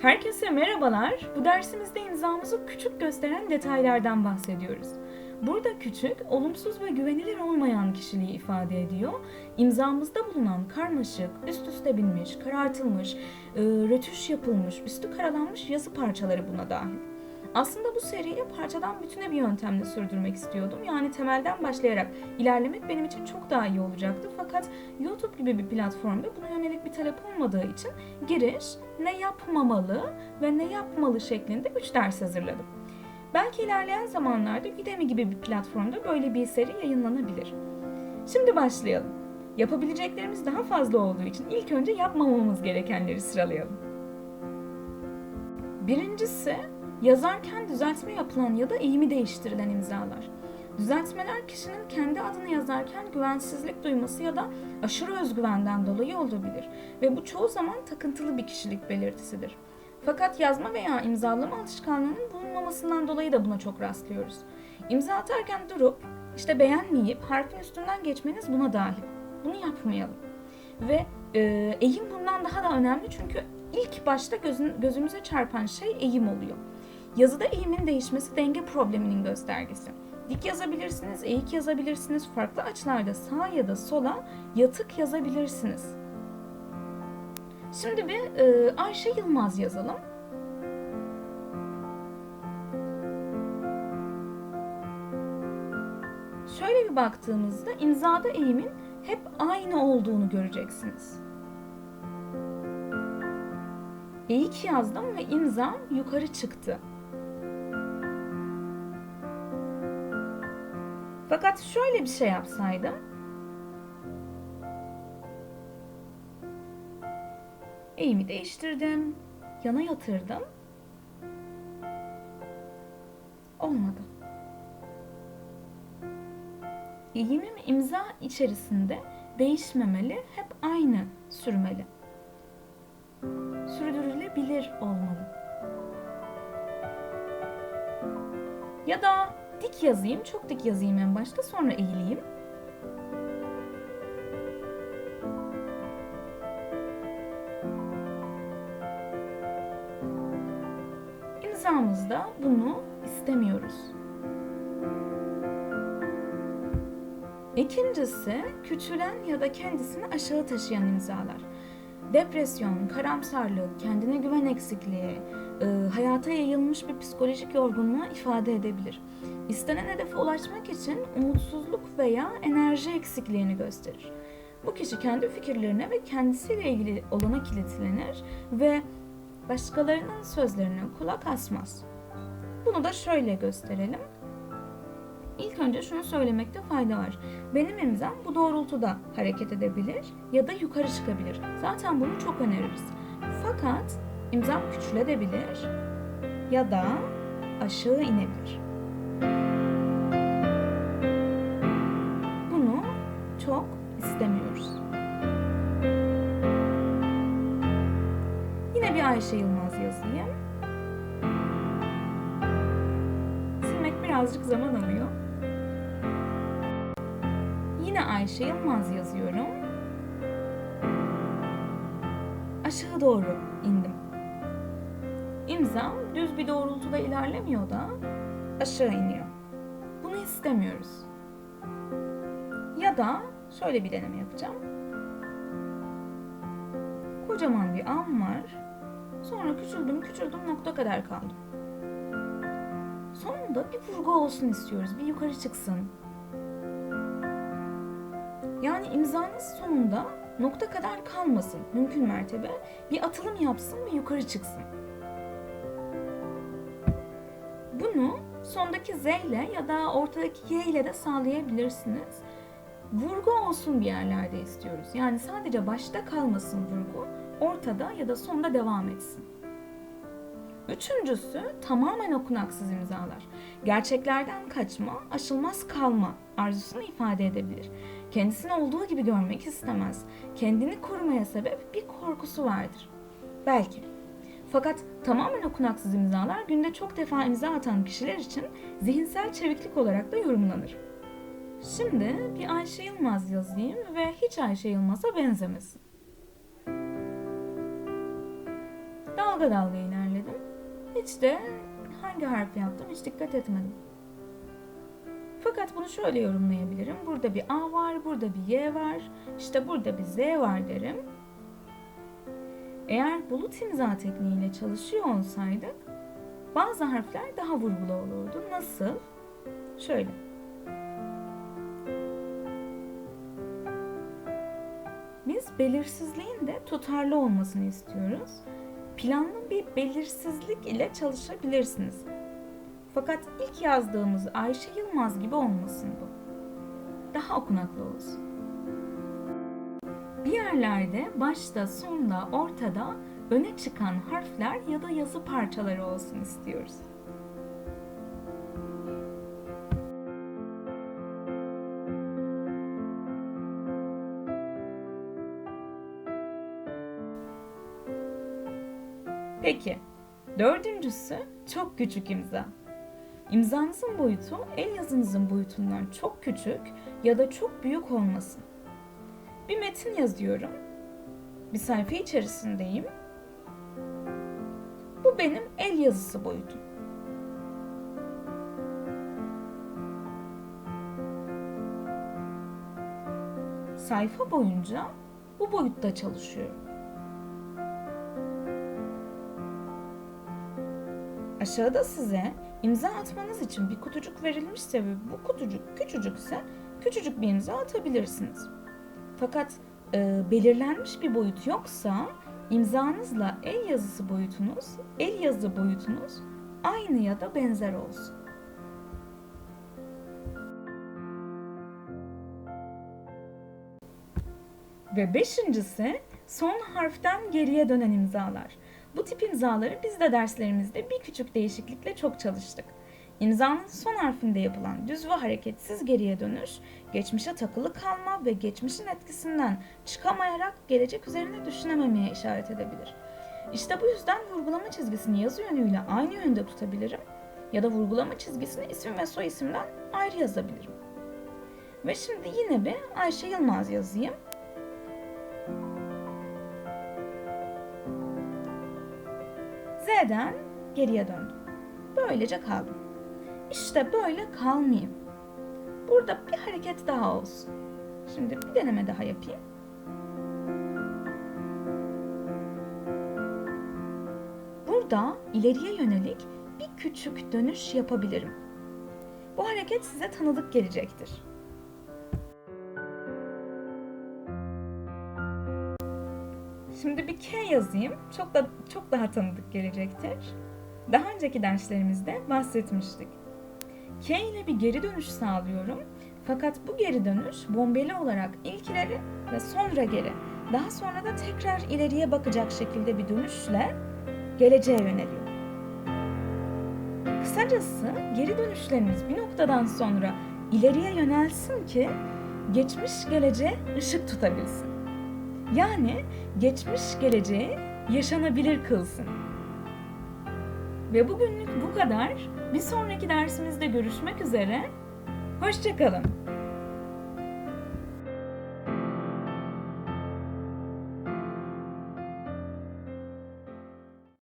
Herkese merhabalar. Bu dersimizde imzamızı küçük gösteren detaylardan bahsediyoruz. Burada küçük, olumsuz ve güvenilir olmayan kişiliği ifade ediyor. İmzamızda bulunan karmaşık, üst üste binmiş, karartılmış, rötuş yapılmış, üstü karalanmış yazı parçaları buna dahil. Aslında bu seriyi parçadan bütüne bir yöntemle sürdürmek istiyordum. Yani temelden başlayarak ilerlemek benim için çok daha iyi olacaktı. Fakat YouTube gibi bir platformda buna yönelik bir talep olmadığı için giriş, ne yapmamalı ve ne yapmalı şeklinde 3 ders hazırladım. Belki ilerleyen zamanlarda Udemy gibi bir platformda böyle bir seri yayınlanabilir. Şimdi başlayalım. Yapabileceklerimiz daha fazla olduğu için ilk önce yapmamamız gerekenleri sıralayalım. Birincisi, yazarken düzeltme yapılan ya da eğimi değiştirilen imzalar. Düzeltmeler kişinin kendi adını yazarken güvensizlik duyması ya da aşırı özgüvenden dolayı olabilir ve bu çoğu zaman takıntılı bir kişilik belirtisidir. Fakat yazma veya imzalama alışkanlığının bulunmamasından dolayı da buna çok rastlıyoruz. İmza atarken durup, beğenmeyip harfin üstünden geçmeniz buna dahil. Bunu yapmayalım. Ve eğim bundan daha da önemli çünkü ilk başta gözümüze çarpan şey eğim oluyor. Yazıda eğimin değişmesi denge probleminin göstergesi. Dik yazabilirsiniz, eğik yazabilirsiniz, farklı açılarda sağa ya da sola yatık yazabilirsiniz. Şimdi bir Ayşe Yılmaz yazalım. Şöyle bir baktığımızda imzada eğimin hep aynı olduğunu göreceksiniz. Eğik yazdım ve imzam yukarı çıktı. Fakat şöyle bir şey yapsaydım. Eğimi değiştirdim. Yana yatırdım. Olmadı. Eğimim imza içerisinde değişmemeli, hep aynı sürmeli. Sürdürülebilir olmalı. Ya da dik yazayım, çok dik yazayım en başta, sonra eğileyim. İmzamızda bunu istemiyoruz. İkincisi, küçülen ya da kendisini aşağı taşıyan imzalar. Depresyon, karamsarlık, kendine güven eksikliği, hayata yayılmış bir psikolojik yorgunluğu ifade edebilir. İstenen hedefe ulaşmak için umutsuzluk veya enerji eksikliğini gösterir. Bu kişi kendi fikirlerine ve kendisiyle ilgili olana kilitlenir ve başkalarının sözlerine kulak asmaz. Bunu da şöyle gösterelim. İlk önce şunu söylemekte fayda var. Benim imzam bu doğrultuda hareket edebilir ya da yukarı çıkabilir. Zaten bunu çok öneririz. Fakat imzam küçülebilir ya da aşağı inebilir. Bunu çok istemiyoruz. Yine bir Ayşe Yılmaz yazayım. Silmek birazcık zaman alıyor. Yine Ayşe Yılmaz yazıyorum. Aşağı doğru indim. İmzam düz bir doğrultuda ilerlemiyor da aşağı iniyor. Bunu istemiyoruz. Ya da şöyle bir deneme yapacağım. Kocaman bir am var. Sonra küçüldüm nokta kadar kaldım. Sonunda bir vurgu olsun istiyoruz. Bir yukarı çıksın. Yani imzanız sonunda nokta kadar kalmasın. Mümkün mertebe bir atılım yapsın ve yukarı çıksın. Bunu sondaki Z ile ya da ortadaki Y ile de sağlayabilirsiniz. Vurgu olsun bir yerlerde istiyoruz. Yani sadece başta kalmasın vurgu, ortada ya da sonda devam etsin. Üçüncüsü tamamen okunaksız imzalar. Gerçeklerden kaçma, aşılmaz kalma arzusunu ifade edebilir. Kendisini olduğu gibi görmek istemez. Kendini korumaya sebep bir korkusu vardır. Belki. Fakat tamamen okunaksız imzalar günde çok defa imza atan kişiler için zihinsel çeviklik olarak da yorumlanır. Şimdi bir Ayşe Yılmaz yazayım ve hiç Ayşe Yılmaz'a benzemesin. Dalga dalga iner Hiç de hangi harfi yaptım hiç dikkat etmedim. Fakat bunu şöyle yorumlayabilirim. Burada bir A var, burada bir Y var, işte burada bir Z var derim. Eğer bulut imza tekniğiyle çalışıyor olsaydık bazı harfler daha vurgulu olurdu. Nasıl? Şöyle. Biz belirsizliğin de tutarlı olmasını istiyoruz. Planlı bir belirsizlik ile çalışabilirsiniz. Fakat ilk yazdığımız Ayşe Yılmaz gibi olmasın bu. Daha okunaklı olsun. Bir yerlerde başta, sonda, ortada öne çıkan harfler ya da yazı parçaları olsun istiyoruz. Peki, dördüncüsü çok küçük imza. İmzanızın boyutu el yazınızın boyutundan çok küçük ya da çok büyük olmasın. Bir metin yazıyorum. Bir sayfa içerisindeyim. Bu benim el yazısı boyutum. Sayfa boyunca bu boyutta çalışıyorum. Aşağıda size imza atmanız için bir kutucuk verilmişse ve bu kutucuk küçücükse küçücük bir imza atabilirsiniz. Fakat belirlenmiş bir boyut yoksa imzanızla el yazı boyutunuz aynı ya da benzer olsun. Ve beşincisi son harften geriye dönen imzalar. Bu tip imzaları biz de derslerimizde bir küçük değişiklikle çok çalıştık. İmzanın son harfinde yapılan düz ve hareketsiz geriye dönüş, geçmişe takılı kalma ve geçmişin etkisinden çıkamayarak gelecek üzerine düşünememeye işaret edebilir. İşte bu yüzden vurgulama çizgisini yazı yönüyle aynı yönde tutabilirim ya da vurgulama çizgisini isim ve soy isimden ayrı yazabilirim. Ve şimdi yine bir Ayşe Yılmaz yazayım. Z'den geriye döndüm. Böylece kaldım. İşte böyle kalmayayım. Burada bir hareket daha olsun. Şimdi bir deneme daha yapayım. Burada ileriye yönelik bir küçük dönüş yapabilirim. Bu hareket size tanıdık gelecektir. Şimdi bir K yazayım. Çok daha tanıdık gelecektir. Daha önceki derslerimizde bahsetmiştik. K ile bir geri dönüş sağlıyorum. Fakat bu geri dönüş bombeli olarak ilk ileri ve sonra geri. Daha sonra da tekrar ileriye bakacak şekilde bir dönüşle geleceğe yöneliyor. Kısacası geri dönüşlerimiz bir noktadan sonra ileriye yönelsin ki geçmiş geleceğe ışık tutabilsin. Yani geçmiş geleceği yaşanabilir kılsın. Ve bugünlük bu kadar. Bir sonraki dersimizde görüşmek üzere. Hoşça kalın.